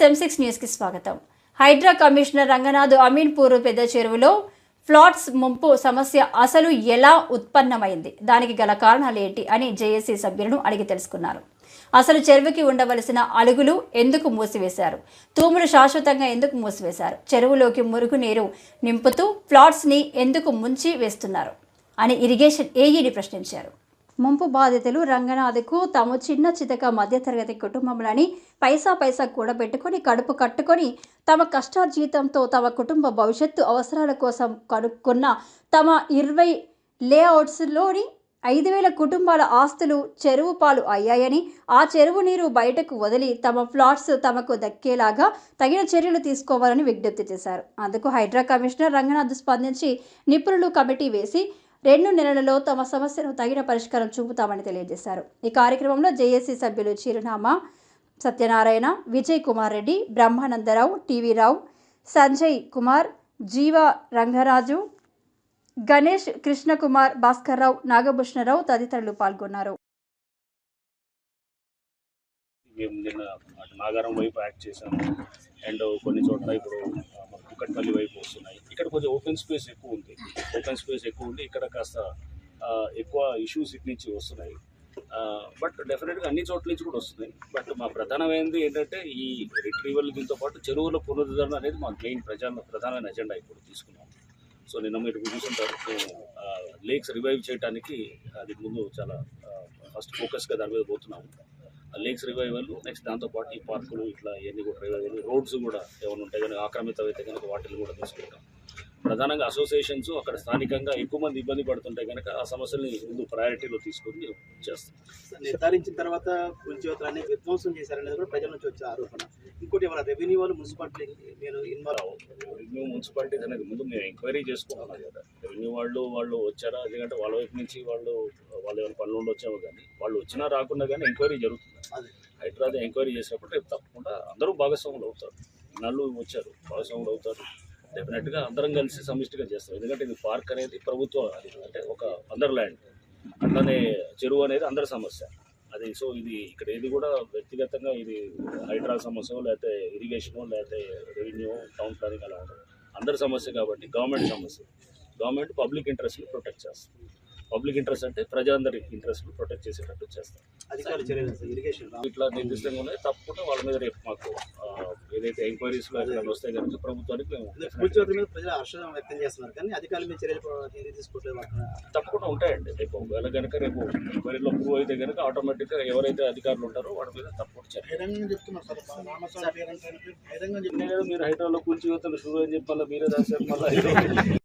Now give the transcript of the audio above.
M6 news కి స్వాగతం. Hydraa commissioner Ranganath Ameenpur పెద్ద చెరువులో ఫ్లాట్స్ ముంపు సమస్య అసలు ఎలా ఉత్పన్నమైంది, దానికి గల కారణాలు ఏంటి అని జేఏసీ సభ్యులను అడిగి తెలుసుకున్నారు. అసలు చెరువుకి ఉండవలసిన అలుగులు ఎందుకు మూసివేశారు, తూములు శాశ్వతంగా ఎందుకు మూసివేశారు, చెరువులోకి మురుగునీరు నింపుతూ ఫ్లాట్స్ ని ఎందుకు ముంచి వేస్తున్నారు అని ఇరిగేషన్ ఏఈని ప్రశ్నించారు. ముంపు బాధితులు రంగనాథ్కు తాము చిన్న చితక మధ్యతరగతి కుటుంబంలోని పైసా కూడబెట్టుకొని కడుపు కట్టుకొని తమ కష్టార్జితంతో తమ కుటుంబ భవిష్యత్తు అవసరాల కోసం కనుక్కున్న తమ 20 లేఅవుట్స్లోని 5,000 కుటుంబాల ఆస్తులు చెరువు పాలు అయ్యాయని, ఆ చెరువు నీరు బయటకు వదిలి తమ ఫ్లాట్స్ తమకు దక్కేలాగా తగిన చర్యలు తీసుకోవాలని విజ్ఞప్తి చేశారు. అందుకు హైడ్రా కమిషనర్ రంగనాథ్ స్పందించి నిపుణులు కమిటీ వేసి 2 నెలలలో తమ సమస్యను తగిన పరిష్కారం చూపుతామని తెలియజేశారు. ఈ కార్యక్రమంలో జేఏసీ సభ్యులు చిరునామా సత్యనారాయణ, విజయ్ కుమార్ రెడ్డి, బ్రహ్మానందరావు, టీవీ రావు, సంజయ్ కుమార్, జీవ రంగరాజు, గణేష్, కృష్ణకుమార్, భాస్కర్ రావు, నాగభూషణరావు తదితరులు పాల్గొన్నారు. మేము నిన్న నాగారం వైపు యాక్ట్ చేసాము అండ్ కొన్ని చోట్ల ఇప్పుడు కుక్కట్పల్లి వైపు వస్తున్నాయి. ఇక్కడ కొంచెం ఓపెన్ స్పేస్ ఎక్కువ ఉంది. ఇక్కడ కాస్త ఎక్కువ ఇష్యూస్ ఇటు నుంచి వస్తున్నాయి. బట్ డెఫినెట్గా అన్ని చోట్ల నుంచి కూడా వస్తున్నాయి. బట్ మా ప్రధానమైనది ఏంటంటే ఈ రిట్రీవల్ దీంతో పాటు చెరువుల పునరుద్ధరణ అనేది మా ప్రధానమైన ఎజెండా ఇప్పుడు తీసుకున్నాం. సో నిన్న మీరు చూసుంటారు, మేము లేక్స్ రివైవ్ చేయడానికి అది ముందు చాలా ఫస్ట్ ఫోకస్గా దాని మీద పోతున్నాము. లేక్స్ రివైవల్, నెక్స్ట్ దాంతోపాటు ఈ పార్కులు ఇట్లా ఇవన్నీ కూడా రివైవల్, రోడ్స్ కూడా ఏమైనా ఉంటాయి కనుక ఆక్రమితం అయితే కనుక వాటిని కూడా తీసుకుంటాం. ప్రధానంగా అసోసియేషన్స్ అక్కడ స్థానికంగా ఎక్కువ మంది ఇబ్బంది పడుతుంటే కనుక ఆ సమస్యల్ని ముందు ప్రయారిటీలో తీసుకొని చేస్తాం. నిర్ధారించిన తర్వాత కూల్చివేతలన్నీ విధ్వంసం చేశారనేది కూడా ప్రజల నుంచి వచ్చే ఆరోపణ. ఇంకోటి ఏమైనా రెవెన్యూ వాళ్ళు మున్సిపాలిటీ మీరు ఇన్వాల్వ్ రెవెన్యూ మున్సిపాలిటీ అనేది ముందు మేము ఎంక్వైరీ చేసుకున్నాం కదా. రెవెన్యూ వాళ్ళు వచ్చారా, ఎందుకంటే వాళ్ళ వైపు నుంచి వాళ్ళు ఏమైనా పనులు ఉండొచ్చామో, కానీ వాళ్ళు వచ్చినా రాకుండా కానీ ఎంక్వైరీ జరుగుతుంది. హైదరాబాద్ ఎంక్వైరీ చేసినప్పుడు రేపు తప్పకుండా అందరూ భాగస్వాములు అవుతారు. ఇన్నాళ్ళు వచ్చారు, భాగస్వాములు అవుతారు. డెఫినెట్గా అందరం కలిసి సమిష్టిగా చేస్తాం. ఎందుకంటే ఇది పార్క్ అనేది ప్రభుత్వం, అది అంటే ఒక అందర్ ల్యాండ్, అట్లానే చెరువు అనేది అందరి సమస్య అది. సో ఇది ఇక్కడ ఏది కూడా వ్యక్తిగతంగా ఇది హైడ్రా సమస్య, లేకపోతే ఇరిగేషను, లేకపోతే రెవెన్యూ, టౌన్ ప్లానింగ్ అలా ఉండదు. అందరి సమస్య కాబట్టి గవర్నమెంట్ సమస్య. గవర్నమెంట్ పబ్లిక్ ఇంట్రెస్ట్ని ప్రొటెక్ట్ చేస్తుంది. పబ్లిక్ ఇంట్రెస్ట్ అంటే ప్రజలందరి ఇంట్రెస్ట్ని ప్రొటెక్ట్ చేసేటట్టు చేస్తాం. ఇట్లా నిర్దిష్టంగా ఉన్నాయి, తప్పకుండా వాళ్ళ మీద రేపు మాకు ఏదైతే ఎంక్వైరీస్లో ఎక్కడ వస్తే కనుక ప్రభుత్వానికి మేము ప్రజలు హర్షం వ్యక్తం చేస్తున్నారు, కానీ అధికారుల మీద చర్యలు తీసుకోవట్లేదు. తప్పకుండా ఉంటాయండి. రేపు ఒకవేళ కనుక రేపు ఎంక్వైరీలో ప్రూవ్ అయితే కనుక ఆటోమేటిక్గా ఎవరైతే అధికారులు ఉంటారో వాటి మీద తప్పకుండా చర్య. మీరు హైదరాబాద్లో కూల్చివేతలు షురూ అని చెప్పాలా, మీరే రాశారు మళ్ళీ